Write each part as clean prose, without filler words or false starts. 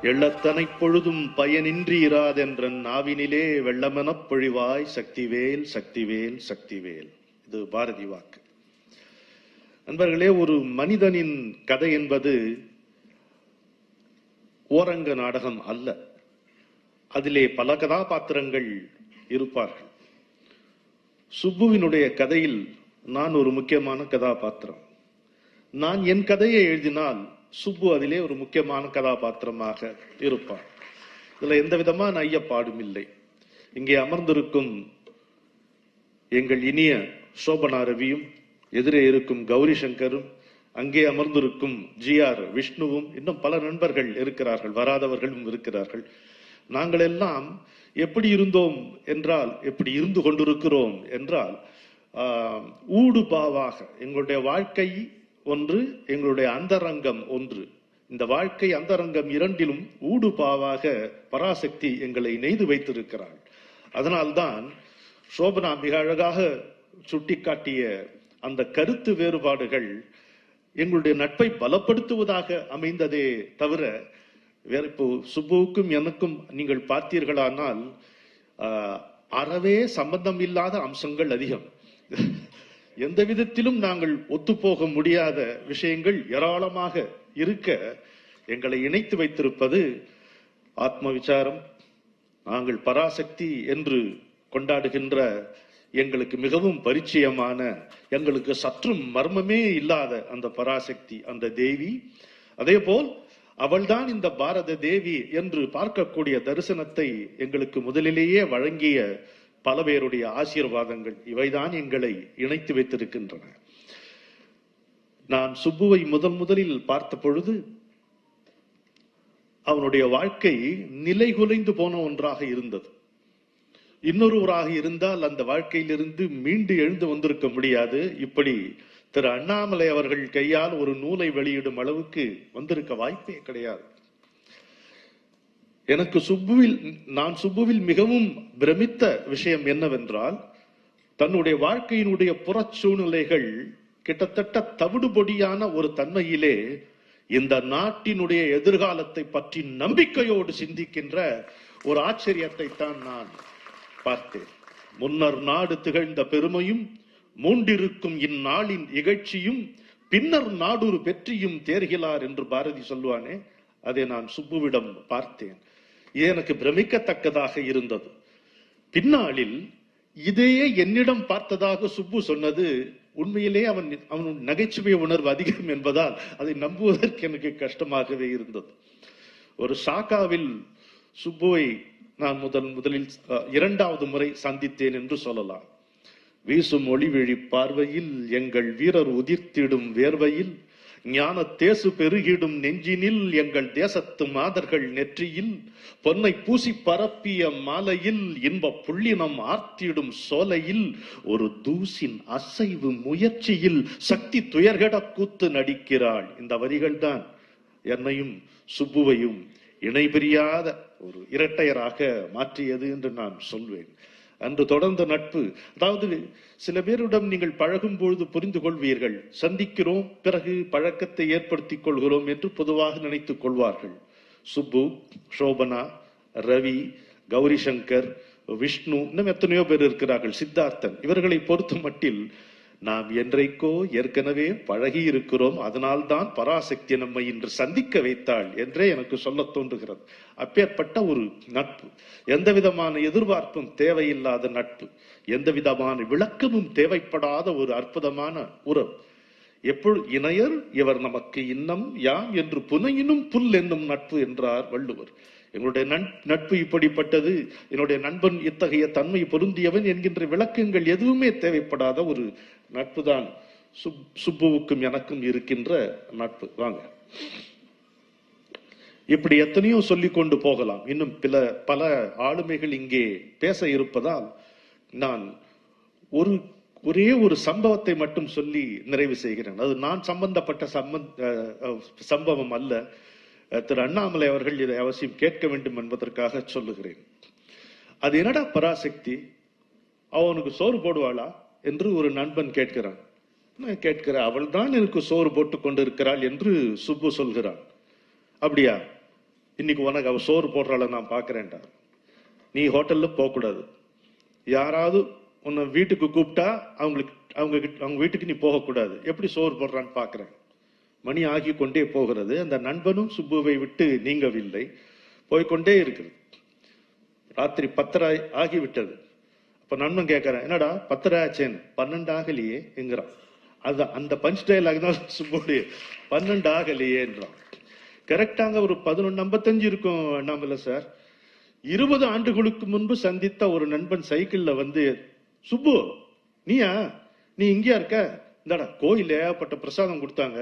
எள்ளத்தனை பொழுதும் பயனின்றி இராதென்ற நாவினிலே வெள்ளமெனப் பொழிவாய் சக்திவேல் சக்திவேல் சக்திவேல். இது பாரதி வாக்கு. நண்பர்களே, ஒரு மனிதனின் கதை என்பது ஓரங்க நாடகம் அல்ல. அதிலே பல கதாபாத்திரங்கள் இருப்பார்கள். சுப்புவினுடைய கதையில் நான் ஒரு முக்கியமான கதாபாத்திரம். நான் என் கதையை எழுதினால் சுப்பு அதிலே ஒரு முக்கியமான கதாபாத்திரமாக இருப்பார். இதுல எந்த விதமான ஐயப்பாடும் இல்லை. இங்கே அமர்ந்திருக்கும் எங்கள் இனிய சோபனா ரவியும், எதிரே இருக்கும் கௌரி சங்கரும், அங்கே அமர்ந்திருக்கும் GR விஷ்ணுவும், இன்னும் பல நண்பர்கள் இருக்கிறார்கள், வராதவர்களும் இருக்கிறார்கள். நாங்கள் எல்லாம் எப்படி இருந்தோம் என்றால், எப்படி இருந்து கொண்டிருக்கிறோம் என்றால், ஊடுபாவாக எங்களுடைய வாழ்க்கை ஒன்று, எங்களுடைய அந்தரங்கம் ஒன்று. இந்த வாழ்க்கை அந்தரங்கம் இரண்டிலும் ஊடுபாவாக பராசக்தி எங்களை நெய்து வைத்திருக்கிறாள். அதனால்தான் சோபனா மிக அழகாக சுட்டிக்காட்டிய அந்த கருத்து வேறுபாடுகள் எங்களுடைய நட்பை பலப்படுத்துவதாக அமைந்ததே தவிர, வேற இப்போ சுப்புவுக்கும் எனக்கும் நீங்கள் பார்த்தீர்களானால் அறவே சம்பந்தம் இல்லாத அம்சங்கள் அதிகம். எந்த விதத்திலும் நாங்கள் ஒத்துப்போக முடியாத விஷயங்கள் ஏராளமாக இருக்க எங்களை இணைத்து வைத்திருப்பது ஆத்ம விசாரம். நாங்கள் பராசக்தி என்று கொண்டாடுகின்ற எங்களுக்கு மிகவும் பரிச்சயமான, எங்களுக்கு சற்றும் மர்மமே இல்லாத அந்த பராசக்தி, அந்த தேவி. அதே போல் அவள்தான் இந்த பாரத தேவி என்று பார்க்கக்கூடிய தரிசனத்தை எங்களுக்கு முதலிலேயே வழங்கிய பல பேருடைய ஆசீர்வாதங்கள், இவைதான் எங்களை இணைத்து வைத்திருக்கின்றன. நான் சுப்புவை முதலில் பார்த்த பொழுது அவனுடைய வாழ்க்கை நிலைகுலைந்து போன ஒன்றாக இருந்தது. இன்னொருவராக இருந்தால் அந்த வாழ்க்கையிலிருந்து மீண்டு எழுந்து வந்திருக்க முடியாது. இப்படி திரு அண்ணாமலை அவர்கள் கையால் ஒரு நூலை வெளியிடும் அளவுக்கு வந்திருக்க வாய்ப்பே கிடையாது. எனக்கு நான் சுப்புவில் மிகவும் பிரமித்த விஷயம் என்னவென்றால், தன்னுடைய வாழ்க்கையினுடைய புறச் சூழ்நிலைகள் கிட்டத்தட்ட தவிடுபொடியான ஒரு தன்மையிலே இந்த நாட்டினுடைய எதிர்காலத்தை பற்றி நம்பிக்கையோடு சிந்திக்கின்ற ஒரு ஆச்சரியத்தை தான் நான் பார்த்தேன். முன்னர் நாடு திகழ்ந்த பெருமையும் மூண்டிருக்கும் இந்நாளின் இகழ்ச்சியும் பின்னர் நாடொரு வெற்றியும் தேர்கிறார் என்று பாரதி சொல்வானே, அதை நான் சுப்புவிடம் பார்த்தேன். எனக்கு பிரமிக்கத்தக்கதாக இருந்தது. பின்னாளில் இதையே என்னிடம் பார்த்ததாக சுப்பு சொன்னது உண்மையிலே அவன் நகைச்சுவை உணர்வு அதிகம் என்பதால் அதை நம்புவதற்கு எனக்கு கஷ்டமாகவே இருந்தது. ஒரு சாக்காவில் சுப்புவை நான் முதலில் இரண்டாவது முறை சந்தித்தேன் என்று சொல்லலாம். வீசும் ஒளிவிழி பார்வையில் எங்கள் வீரர் உதிர்த்திடும் வேர்வையில் ஞான தேசு பெருகிடும் நெஞ்சினில் எங்கள் தேசத்து மாதர்கள் நெற்றியில் பொன்னை பூசி பரப்பிய மாலையில் இன்ப புள்ளினம் ஆர்த்திடும் சோலையில் ஒரு தூசின் அசைவு முயற்சியில் சக்தி துயர்கட கூத்து நடிக்கிறாள். இந்த வரிகள் தான் என்னையும் சுப்புவையும் இணைபிரியாத ஒரு இரட்டையராக மாற்றியது என்று நான் சொல்வேன். அன்று தொடர்ந்த நட்பு, அதாவது சில பேரிடம் நீங்கள் பழகும் பொழுது புரிந்து கொள்வீர்கள், சந்திக்கிறோம் பிறகு பழக்கத்தை ஏற்படுத்திக் கொள்கிறோம் என்று பொதுவாக நினைத்துக் கொள்வார்கள். சுப்பு, சோபனா, ரவி, கௌரி சங்கர், விஷ்ணு, இன்னும் எத்தனையோ பேர் இருக்கிறார்கள், சித்தார்த்தன், இவர்களை பொறுத்த மட்டில் நாம் என்றைக்கோ ஏற்கனவே பழகி இருக்கிறோம், அதனால்தான் பராசக்தி நம்மை இன்று சந்திக்க வைத்தாள் என்றே எனக்கு சொல்ல தோன்றுகிறது. அப்பேற்பட்ட ஒரு நட்பு, எந்த விதமான எதிர்பார்ப்பும் தேவையில்லாத நட்பு, எந்த விதமான விளக்கமும் தேவைப்படாத ஒரு அற்புதமான உறவு. எப்பொழுது இணையர் இவர் நமக்கு இன்னம் யாம் என்று புனையினும் புல் என்னும் நட்பு என்றார் வள்ளுவர். எங்களுடைய நட்பு இப்படிப்பட்டது, என்னுடைய நண்பன் இத்தகைய தன்மை பொருந்தியவன் என்கின்ற விளக்கங்கள் எதுவுமே தேவைப்படாத ஒரு நட்பு தான் சுப்புவுக்கும் எனக்கும் இருக்கின்ற நட்பு. வாங்க, இப்படி எத்தனையோ சொல்லிக் கொண்டு போகலாம். இன்னும் பல ஆளுமைகள் இங்கே பேச இருப்பதால் நான் ஒரே ஒரு சம்பவத்தை மட்டும் சொல்லி நிறைவு செய்கிறேன். அது நான் சம்பந்தப்பட்ட சம்பவம் அல்ல. திரு அண்ணாமலை அவர்கள் இதை அவசியம் கேட்க வேண்டும் என்பதற்காக சொல்லுகிறேன். அது என்னடா பராசக்தி, அவனுக்கு சோறு போடுவாளா என்று ஒரு நண்பன் கேட்கிறான். நான் கேட்கிறேன், அவள் தான் எனக்கு சோறு போட்டு கொண்டிருக்கிறாள் என்று சுப்பு சொல்கிறான். அப்படியா, இன்னைக்கு உனக்கு அவ சோறு போடுறாள நான் பாக்குறேன்டா. நீ ஹோட்டல்ல போக கூடாது. யாராவது உன்னை வீட்டுக்கு கூப்பிட்டா அவங்க வீட்டுக்கு நீ போகக்கூடாது. எப்படி சோறு போடுறான்னு பாக்குறேன். மணி ஆகி கொண்டே போகிறது. அந்த நண்பனும் சுப்புவை விட்டு நீங்கவில்லை, போய்கொண்டே இருக்கிறது. ராத்திரி 10 ஆகிவிட்டது. அப்ப நண்பன் கேட்கறேன், என்னடா 10 ஆச்சேன்னு. 12 ஆகலையே என்கிறான். அதுதான் அந்த பஞ்ச் டயலாக் தான் சுப்புடைய. 12 ஆகலையேன்றான். கரெக்டாங்க ஒரு 11:55 இருக்கும் அண்ணாமலை சார். 20 ஆண்டுகளுக்கு முன்பு சந்தித்த ஒரு நண்பன் சைக்கிள்ல வந்து, சுப்பு நீயா, நீ இங்கேயா இருக்க, இந்தாடா கோயில் ஏகப்பட்ட பிரசாதம் கொடுத்தாங்க,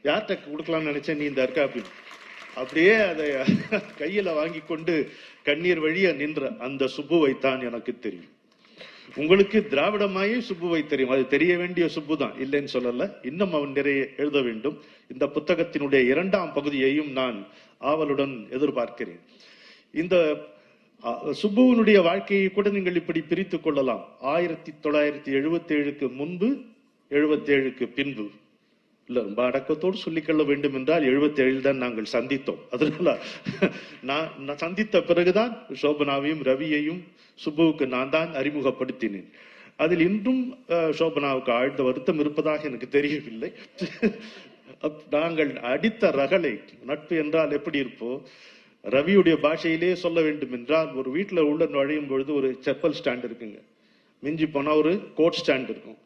யார்கிட்ட கொடுக்கலாம்னு நினைச்சேன், நீ இந்த இருக்க அப்படின்னு. அப்படியே அதை கையில வாங்கி கொண்டு கண்ணீர் வழிய நின்ற அந்த சுப்புவைத்தான் எனக்கு தெரியும். உங்களுக்கு திராவிடமாயே சுப்புவை தெரியும். அது தெரிய வேண்டிய சுப்பு தான், இல்லைன்னு சொல்லல. இன்னும் அவன் நிறைய எழுத வேண்டும். இந்த புத்தகத்தினுடைய 2ஆம் பகுதியையும் நான் ஆவலுடன் எதிர்பார்க்கிறேன். இந்த சுப்புவனுடைய வாழ்க்கையை கூட நீங்கள் இப்படி பிரித்துக் கொள்ளலாம். 1977க்கு முன்பு, 77க்கு பின்பு. இல்ல, ரொம்ப அடக்கத்தோடு சொல்லிக்கொள்ள வேண்டும் என்றால் 77 தான் நாங்கள் சந்தித்தோம். அதனால நான் சந்தித்த பிறகுதான் சோபனாவையும் ரவியையும் சுப்புவுக்கு நான் தான் அறிமுகப்படுத்தினேன். அதில் இன்றும் சோபனாவுக்கு ஆழ்ந்த வருத்தம் இருப்பதாக எனக்கு தெரியவில்லை. நாங்கள் அடித்த ரகளை, நட்பு என்றால் எப்படி இருப்போ, ரவியுடைய பாஷையிலே சொல்ல வேண்டும் என்றால், ஒரு வீட்டுல உள்ள நுழையும் பொழுது ஒரு செப்பல் ஸ்டாண்ட் இருக்குங்க, மிஞ்சி போனா ஒரு கோட் ஸ்டாண்ட் இருக்கும்.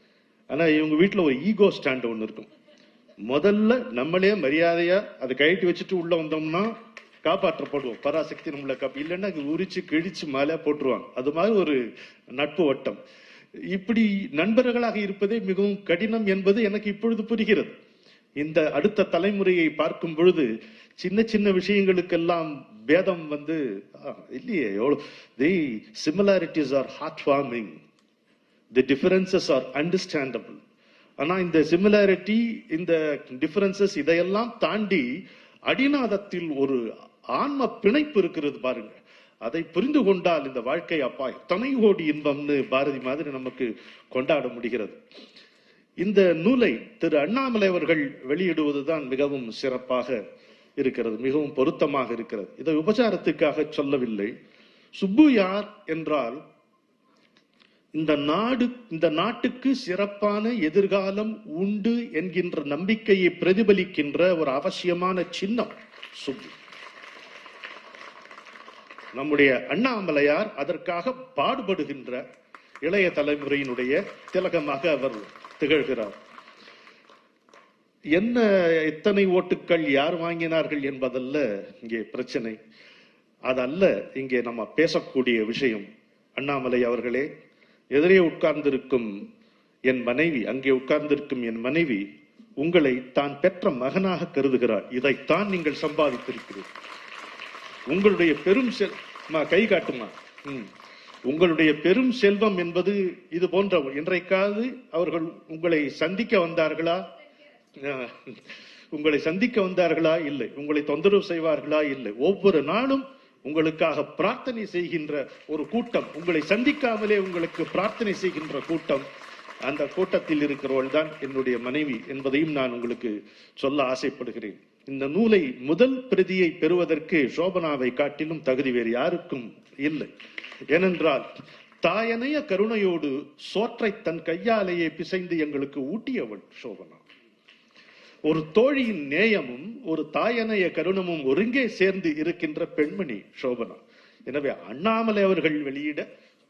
ஆனா இவங்க வீட்டுல ஒரு ஈகோ ஸ்டாண்ட் ஒண்ணு இருக்கும். முதல்ல நம்மளே மரியாதையா அதை கழட்டி வச்சுட்டு உள்ள வந்தோம்னா காப்பாற்றப்படுவோம். பராசக்தி நம்மளை இல்லைன்னா உரிச்சு கிழிச்சு மேலே போட்டுருவாங்க. அது மாதிரி ஒரு நட்பு வட்டம். இப்படி நண்பர்களாக இருப்பதே மிகவும் கடினம் என்பது எனக்கு இப்பொழுது புரிகிறது. இந்த அடுத்த தலைமுறையை பார்க்கும் பொழுது சின்ன சின்ன விஷயங்களுக்கெல்லாம் பேதம் வந்து இல்லையே. தி சிமிலாரிட்டிஸ் ஆர் ஹார்ட் வார்மிங், தி டிஃபரன்சஸ் ஆர் அண்டர்ஸ்டாண்டபிள். ஆனா இந்த சிமிலாரிட்டி, இந்த டிஃபரன்சஸ், இதையெல்லாம் தாண்டி அடிநாதத்தில் ஒரு ஆன்ம பிணைப்பு இருக்கிறது பாருங்க. அதை புரிந்து கொண்டால் இந்த வாழ்க்கை அப்பா எத்தனை கோடி இன்பம்னு பாரதி மாதிரி நமக்கு கொண்டாட முடிகிறது. இந்த நூலை திரு அண்ணாமலை அவர்கள் வெளியிடுவதுதான் மிகவும் சிறப்பாக இருக்கிறது, மிகவும் பொருத்தமாக இருக்கிறது. இதை உபச்சாரத்துக்காக சொல்லவில்லை. சுப்பு யார் என்றால், இந்த நாட்டுக்கு சிறப்பான எதிர்காலம் உண்டு என்கின்ற நம்பிக்கையை பிரதிபலிக்கின்ற ஒரு அவசியமான சின்னம் சுப்பு. நம்முடைய அண்ணாமலையார் அதற்காக பாடுபடுகின்ற இளைய தலைமுறையினுடைய திலகமாக அவர் திகழ்கிறார். என்ன எத்தனை ஓட்டுக்கள் யார் வாங்கினார்கள் என்பதல்ல இங்கே பிரச்சனை, அதல்ல இங்கே நம்ம பேசக்கூடிய விஷயம். அண்ணாமலை அவர்களே, எதிரே உட்கார்ந்திருக்கும் என் மனைவி, அங்கே உட்கார்ந்திருக்கும் என் மனைவி உங்களை தான் பெற்ற மகனாக கருதுகிறார். இதைத்தான் நீங்கள் சம்பாதித்திருக்கிறீர்கள். உங்களுடைய பெரும் கை காட்டுமா, உங்களுடைய பெரும் செல்வம் என்பது இது போன்ற. இன்றைக்காவது அவர்கள் உங்களை சந்திக்க வந்தார்களா? இல்லை. உங்களை தொந்தரவு செய்வார்களா? இல்லை. ஒவ்வொரு நாளும் உங்களுக்காக பிரார்த்தனை செய்கின்ற ஒரு கூட்டம், உங்களை சந்திக்காமலே உங்களுக்கு பிரார்த்தனை செய்கின்ற கூட்டம். அந்த கூட்டத்தில் இருக்கிறவள் தான் என்னுடைய மனைவி என்பதையும் நான் உங்களுக்கு சொல்ல ஆசைப்படுகிறேன். இந்த நூலை முதல் பிரதியை பெறுவதற்கு சோபனாவை காட்டிலும் தகுதி வேறு யாருக்கும் இல்லை. ஏனென்றால் தாயனைய கருணையோடு சோற்றை தன் கையாலேயே பிசைந்து எங்களுக்கு ஊட்டியவள் சோபனா. ஒரு தோழியின் நேயமும் ஒரு தாயனைய கருணமும் ஒருங்கே சேர்ந்து இருக்கின்ற பெண்மணி சோபனா. எனவே அண்ணாமலை அவர்கள் வெளியிட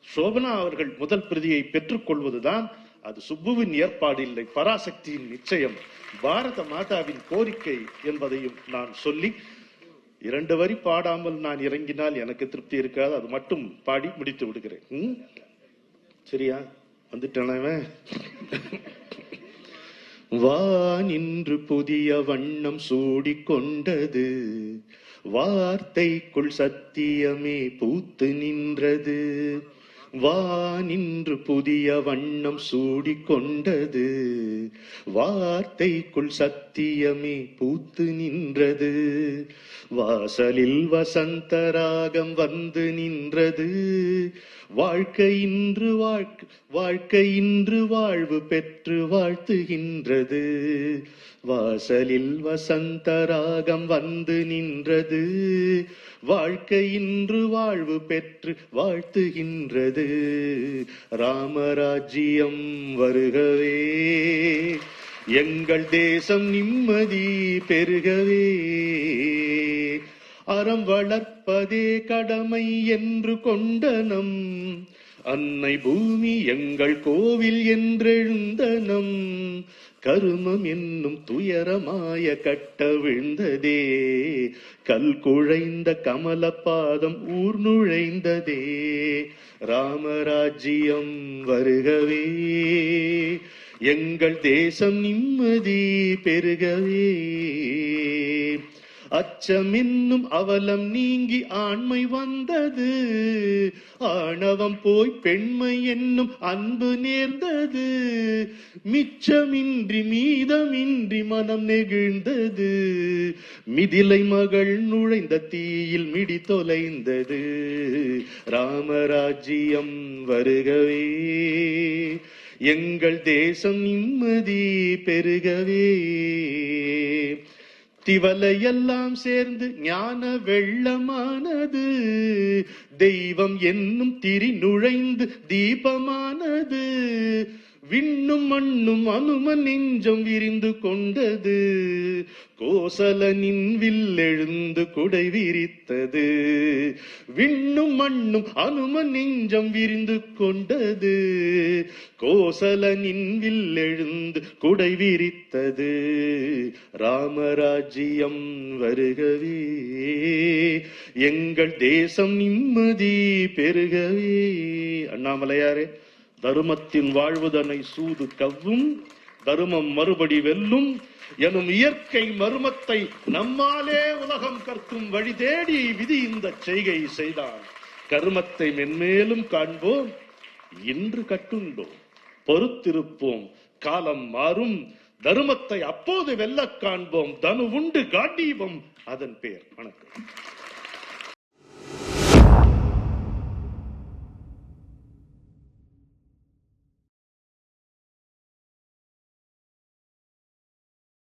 சோபனா அவர்கள் முதல் பிரதியை பெற்றுக் கொள்வதுதான் அது சுப்புவின் ஏற்பாடு இல்லை, பராசக்தியின் நிச்சயம், பாரத மாதாவின் கோரிக்கை என்பதையும் நான் சொல்லி, 2 வரி பாடாமல் நான் இறங்கினால் எனக்கு திருப்தி இருக்காது. அது மட்டும் பாடி முடித்து விடுகிறேன். சரியா? வந்துட்டேன். வா நின்று புதிய வண்ணம் சூடிக்கொண்டது, வார்த்தைக்குள் சத்தியமே பூத்து நின்றது. வா நின்று புதிய வண்ணம் சூடிக்கொண்டது, வார்த்தைக்குள் சத்திய சத்தியமே பூத்து நின்றது, வாசலில் வசந்த ராகம் வந்து நின்றது. வாழ்க்கை இன்று வாழ்வு பெற்று வாழ்த்துகின்றது, வாசலில் வசந்த ராகம் வந்து நின்றது. வாழ்க்கை இன்று வாழ்வு பெற்று வாழ்த்துகின்றது. ராமராஜ்யம் வருகவே, எங்கள் தேசம் நிம்மதி பெருகவே. அறம் வளர்ப்பதே கடமை என்று கொண்டனம், அன்னை பூமி எங்கள் கோவில் என்றெழுந்தனம். கருமம் என்னும் துயரமாய கட்ட விழுந்ததே, கல் குழைந்த கமல பாதம் ஊர் நுழைந்ததே. ராமராஜ்யம் வருகவே, எங்கள் தேசம் நிம்மதி பெருகவே. அச்சம் என்னும் அவலம் நீங்கி ஆண்மை வந்தது, ஆணவம் போய் பெண்மை என்னும் அன்பு நேர்ந்தது. மிச்சமின்றி மீதமின்றி மனம் நெகிழ்ந்தது, மிதிலை மகள் நுழைந்த தீயில் மிடி தொலைந்தது. ராமராஜ்யம் வருகவே, எங்கள் தேசம் நிம்மதி பெருகவே. திவலையெல்லாம் சேர்ந்து ஞான வெள்ளமானது, தெய்வம் என்னும் திரி நுழைந்து தீபமானது. விண்ணும் மண்ணும் அனுமன் நெஞ்சம் விரிந்து கொண்டது, கோசலனின் வில்லெழுந்து குடை விரித்தது. விண்ணும் மண்ணும் அனுமன் நெஞ்சம் விரிந்து கொண்டது, கோசலனின் வில்லெழுந்து குடை விரித்தது. ராமராஜ்யம் வருகவே, எங்கள் தேசம் நிம்மதி பெருகவே. அண்ணாமலையாரே, தருமத்தின் வாழ்வுதனை சூது கவ்வும், தருமம் மறுபடி வெல்லும் எனும் இயற்கை மர்மத்தை நம்மாலே உலகம் கற்கும் வழி தேடி விதி இந்த செய்கை செய்தான். கர்மத்தை மென்மேலும் காண்போம், இன்று கட்டுண்டோம், பொறுத்திருப்போம், காலம் மாறும். தருமத்தை அப்போது வெல்ல காண்போம், தனு உண்டு காண்டீபம் அதன் பேர். வணக்கம்.